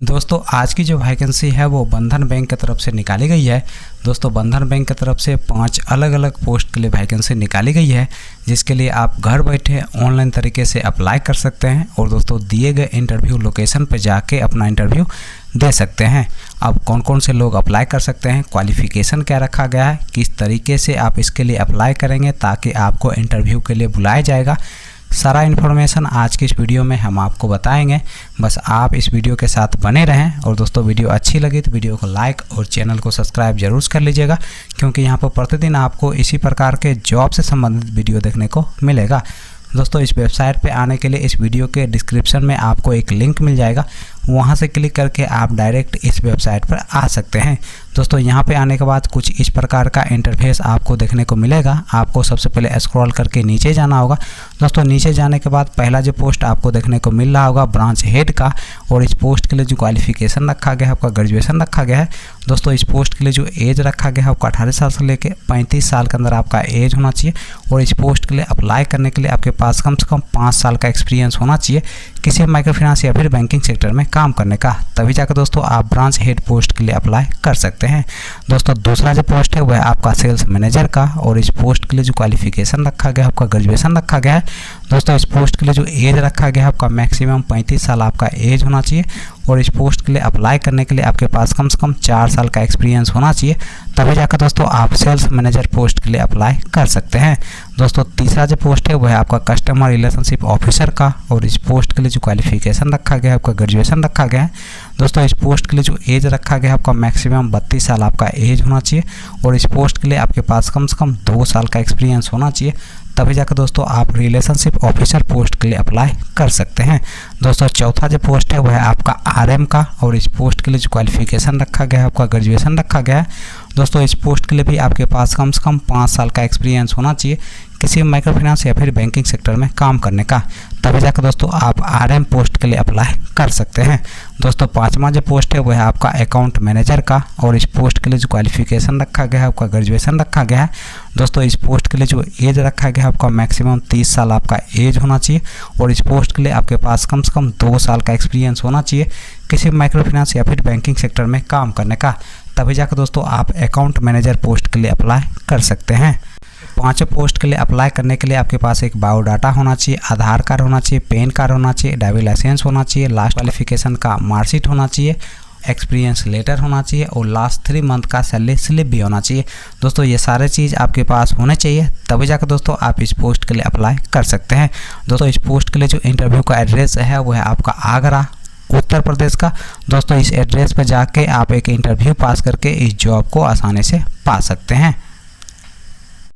दोस्तों आज की जो वैकेंसी है वो बंधन बैंक की तरफ से निकाली गई है। दोस्तों बंधन बैंक की तरफ से 5 अलग अलग पोस्ट के लिए वैकेंसी निकाली गई है, जिसके लिए आप घर बैठे ऑनलाइन तरीके से अप्लाई कर सकते हैं और दोस्तों दिए गए इंटरव्यू लोकेशन पर जाके अपना इंटरव्यू दे सकते हैं। अब कौन कौन से लोग अप्लाई कर सकते हैं, क्वालिफ़िकेशन क्या रखा गया है, किस तरीके से आप इसके लिए अप्लाई करेंगे ताकि आपको इंटरव्यू के लिए बुलाया जाएगा, सारा इन्फॉर्मेशन आज की इस वीडियो में हम आपको बताएंगे। बस आप इस वीडियो के साथ बने रहें और दोस्तों वीडियो अच्छी लगी तो वीडियो को लाइक और चैनल को सब्सक्राइब जरूर कर लीजिएगा, क्योंकि यहाँ पर प्रतिदिन आपको इसी प्रकार के जॉब से संबंधित वीडियो देखने को मिलेगा। दोस्तों इस वेबसाइट पे आने के लिए इस वीडियो के डिस्क्रिप्शन में आपको एक लिंक मिल जाएगा, वहाँ से क्लिक करके आप डायरेक्ट इस वेबसाइट पर आ सकते हैं। दोस्तों यहाँ पे आने के बाद कुछ इस प्रकार का इंटरफेस आपको देखने को मिलेगा। आपको सबसे पहले स्क्रॉल करके नीचे जाना होगा। दोस्तों नीचे जाने के बाद पहला जो पोस्ट आपको देखने को मिल रहा होगा ब्रांच हेड का, और इस पोस्ट के लिए जो क्वालिफिकेशन रखा गया है आपका ग्रेजुएशन रखा गया है। दोस्तों इस पोस्ट के लिए जो एज रखा गया है आपका 18 साल से लेकर 35 साल के अंदर आपका एज होना चाहिए, और इस पोस्ट के लिए अप्लाई करने के लिए आपके पास कम से कम 5 साल का एक्सपीरियंस होना चाहिए किसी माइक्रो फाइनेंस या फिर बैंकिंग सेक्टर में काम करने का, तभी जाकर दोस्तों आप ब्रांच हेड पोस्ट के लिए अप्लाई कर सकते हैं। दोस्तों दूसरा जो पोस्ट है वह आपका सेल्स मैनेजर का, और इस पोस्ट के लिए जो क्वालिफिकेशन रखा गया है आपका ग्रेजुएशन रखा गया है। दोस्तों इस पोस्ट के लिए जो एज रखा गया है आपका मैक्सिमम 35 साल आपका एज होना चाहिए, और इस पोस्ट के लिए अप्लाई करने के लिए आपके पास कम से कम 4 साल का एक्सपीरियंस होना चाहिए, तभी जाकर दोस्तों आप सेल्स मैनेजर पोस्ट के लिए अप्लाई कर सकते हैं। दोस्तों तीसरा जो पोस्ट है वह है आपका कस्टमर रिलेशनशिप ऑफिसर का, और इस पोस्ट के लिए जो क्वालिफिकेशन रखा गया है आपका ग्रेजुएशन रखा गया है। दोस्तों इस पोस्ट के लिए जो एज रखा गया है आपका मैक्सिमम 32 साल आपका एज होना चाहिए, और इस पोस्ट के लिए आपके पास कम से कम 2 साल का एक्सपीरियंस होना चाहिए, तभी जाकर दोस्तों आप रिलेशनशिप ऑफिसर पोस्ट के लिए अप्लाई कर सकते हैं। दोस्तों चौथा जो पोस्ट है वह है आपका आरएम का, और इस पोस्ट के लिए जो क्वालिफिकेशन रखा गया है आपका ग्रेजुएशन रखा गया है। दोस्तों इस पोस्ट के लिए भी आपके पास कम से कम 5 साल का एक्सपीरियंस होना चाहिए किसी माइक्रो फाइनेंस या फिर बैंकिंग सेक्टर में काम करने का, तभी जाकर दोस्तों आप आरएम पोस्ट के लिए अप्लाई कर सकते हैं। दोस्तों पांचवा जो पोस्ट है वह है आपका अकाउंट मैनेजर का, और इस पोस्ट के लिए जो क्वालिफिकेशन रखा गया है आपका ग्रेजुएशन रखा गया है। दोस्तों इस पोस्ट के लिए जो एज रखा गया है आपका मैक्सिमम 30 साल आपका एज होना चाहिए, और इस पोस्ट के लिए आपके पास कम से कम 2 साल का एक्सपीरियंस होना चाहिए किसी माइक्रो फाइनेंस या फिर बैंकिंग सेक्टर में काम करने का, तभी जाकर दोस्तों आप अकाउंट मैनेजर पोस्ट के लिए अप्लाई कर सकते हैं। 5 पोस्ट के लिए अप्लाई करने के लिए आपके पास एक बायोडाटा होना चाहिए, आधार कार्ड होना चाहिए, पैन कार्ड होना चाहिए, ड्राइविंग लाइसेंस होना चाहिए, लास्ट क्वालिफिकेशन का मार्कशीट होना चाहिए, एक्सपीरियंस लेटर होना चाहिए, और लास्ट 3 मंथ का सैलरी स्लिप भी होना चाहिए। दोस्तों ये सारे चीज़ आपके पास होने चाहिए, तभी जाकर दोस्तों आप इस पोस्ट के लिए अप्लाई कर सकते हैं। दोस्तों इस पोस्ट के लिए जो इंटरव्यू का एड्रेस है वो है आपका आगरा उत्तर प्रदेश का। दोस्तों इस एड्रेस पर जाके आप एक इंटरव्यू पास करके इस जॉब को आसानी से पा सकते हैं।